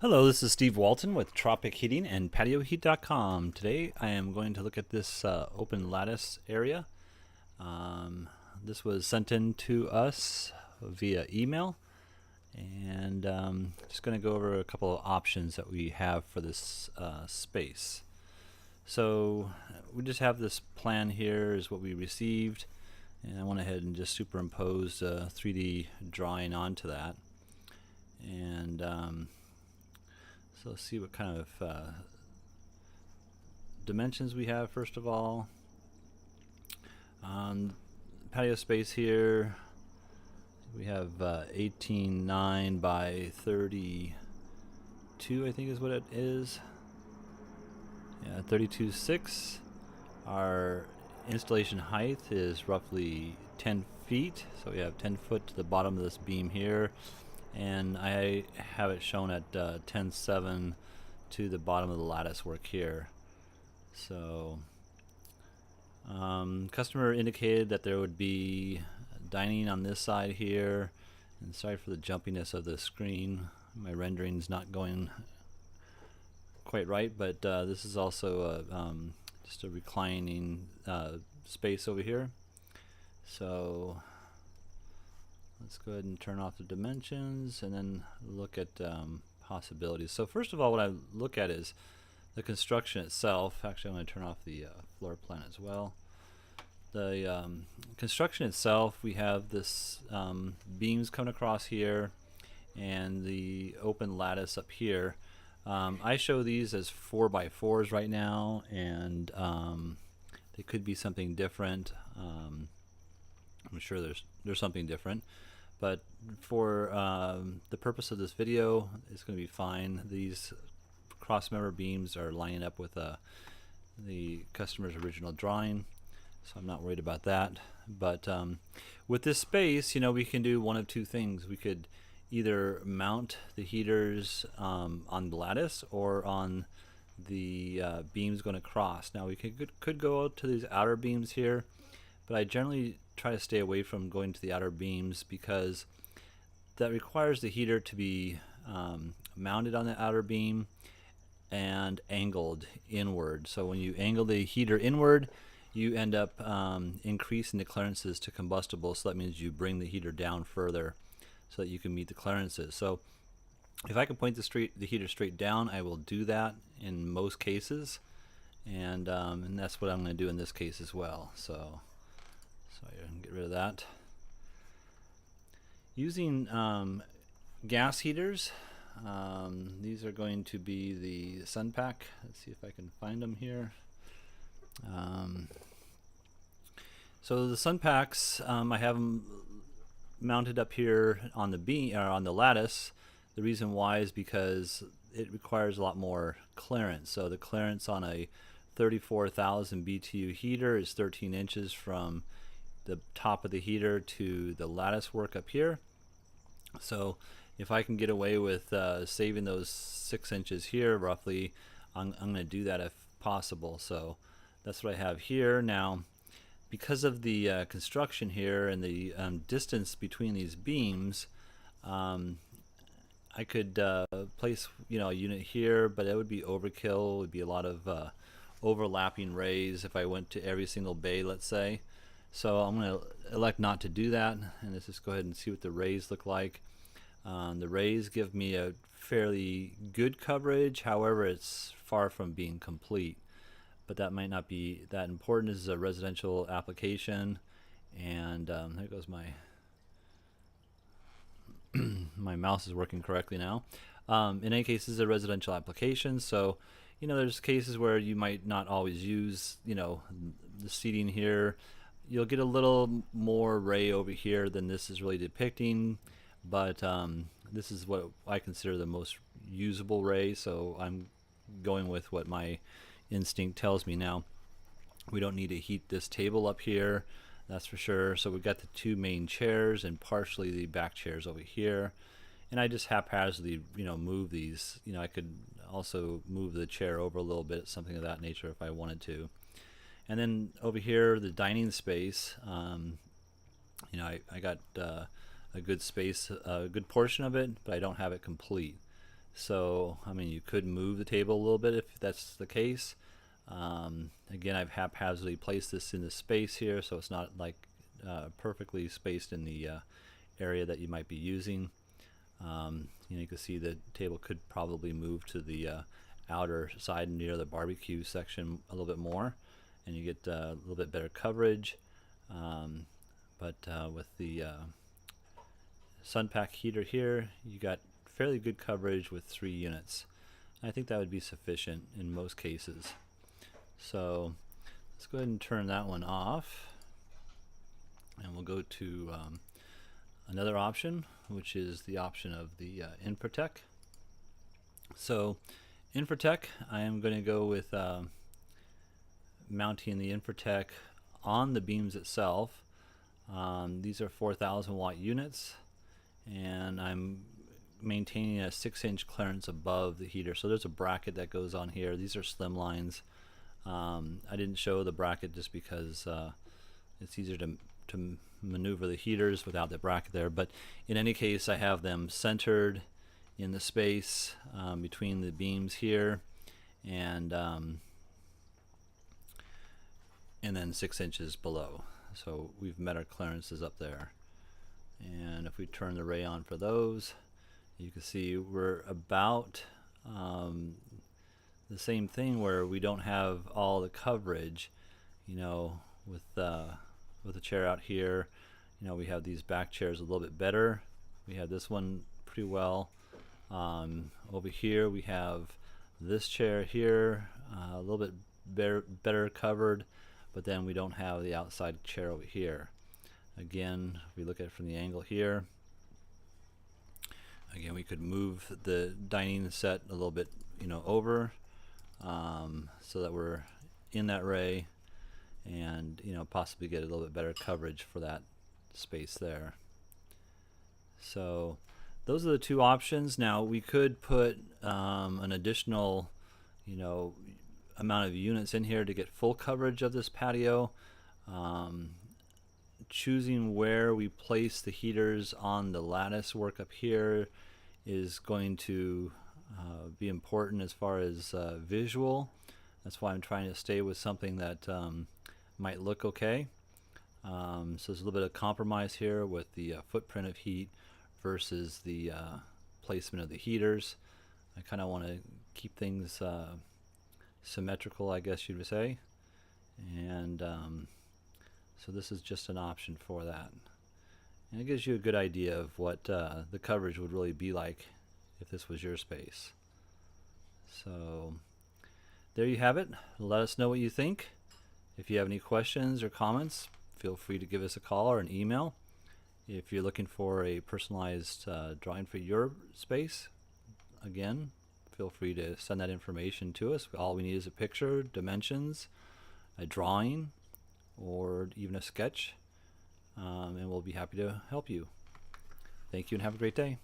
Hello, this is Steve Walton with Tropic Heating and PatioHeat.com. Today I am going to look at this open lattice area. This was sent in to us via email, and just going to go over a couple of options that we have for this space. So we just have this plan here is what we received, and I went ahead and just superimposed a 3D drawing onto that. And so let's see what kind of dimensions we have first of all. Patio space here, we have 18.9 by 32, I think is what it is. Yeah, 32.6. Our installation height is roughly 10 feet, so we have 10 foot to the bottom of this beam here, and I have it shown at 10.7 to the bottom of the lattice work here. So customer indicated that there would be dining on this side here, and sorry for the jumpiness of the screen, my rendering's not going quite right, but this is also just a reclining space over here. So let's go ahead and turn off the dimensions and then look at possibilities. So first of all, what I look at is the construction itself. Actually, I'm going to turn off the floor plan as well. The construction itself, we have this beams coming across here and the open lattice up here. I show these as 4x4s right now, and they could be something different. I'm sure there's something different, but for the purpose of this video, it's going to be fine. These cross member beams are lining up with the customer's original drawing, so I'm not worried about that. But with this space, we can do one of two things. We could either mount the heaters on the lattice or on the beams going across. Now we could go out to these outer beams here, but I generally try to stay away from going to the outer beams because that requires the heater to be mounted on the outer beam and angled inward. So when you angle the heater inward, you end up increasing the clearances to combustible, so that means you bring the heater down further so that you can meet the clearances. So if I can point the heater straight down, I will do that in most cases, and that's what I'm going to do in this case as well. So I can get rid of that. Using gas heaters, these are going to be the Sunpak. Let's see if I can find them here. So the Sunpaks, I have them mounted up here on the beam or on the lattice. The reason why is because it requires a lot more clearance. So the clearance on a 34,000 BTU heater is 13 inches from the top of the heater to the lattice work up here. So if I can get away with saving those 6 inches here roughly, I'm going to do that if possible. So that's what I have here. Now, because of the construction here and the distance between these beams, I could place a unit here, but it would be overkill. It would be a lot of overlapping rays if I went to every single bay, let's say. So I'm going to elect not to do that, and let's just go ahead and see what the rays look like. The rays give me a fairly good coverage, however it's far from being complete, but that might not be that important. This is a residential application, and there goes my my mouse is working correctly now. In any case, this is a residential application, so there's cases where you might not always use the seating here. You'll get a little more ray over here than this is really depicting, but this is what I consider the most usable ray, so I'm going with what my instinct tells me. Now, we don't need to heat this table up here, that's for sure. So we've got the two main chairs and partially the back chairs over here, and I just haphazardly move these. I could also move the chair over a little bit, something of that nature, if I wanted to. And then over here, the dining space, I got a good space, a good portion of it, but I don't have it complete. So I mean, you could move the table a little bit if that's the case. Again, I've haphazardly placed this in the space here, so it's not like perfectly spaced in the area that you might be using. You can see the table could probably move to the outer side near the barbecue section a little bit more, and you get a little bit better coverage. But with the Sunpak heater here, you got fairly good coverage with 3 units. I think that would be sufficient in most cases. So let's go ahead and turn that one off, and we'll go to another option, which is the option of the Infratech. So Infratech, I am going to go with mounting the Infratech on the beams itself. These are 4,000 watt units, and I'm maintaining a 6-inch clearance above the heater. So there's a bracket that goes on here. These are Slimlines. I didn't show the bracket just because it's easier to maneuver the heaters without the bracket there, but in any case, I have them centered in the space between the beams here, and then 6 inches below. So we've met our clearances up there. And if we turn the ray on for those, you can see we're about the same thing, where we don't have all the coverage, with the chair out here. We have these back chairs a little bit better. We have this one pretty well. Over here we have this chair here, a little bit better covered, but then we don't have the outside chair over here. Again, if we look at it from the angle here, again, we could move the dining set a little bit, over, so that we're in that ray, and possibly get a little bit better coverage for that space there. So those are the 2 options. Now we could put an additional amount of units in here to get full coverage of this patio. Choosing where we place the heaters on the lattice work up here is going to be important as far as visual. That's why I'm trying to stay with something that might look okay. So there's a little bit of compromise here with the footprint of heat versus the placement of the heaters. I kind of want to keep things symmetrical, I guess you would say, and so this is just an option for that, and it gives you a good idea of what the coverage would really be like if this was your space. So there you have it. Let us know what you think. If you have any questions or comments, feel free to give us a call or an email. If you're looking for a personalized drawing for your space, again, feel free to send that information to us. All we need is a picture, dimensions, a drawing, or even a sketch, and we'll be happy to help you. Thank you and have a great day.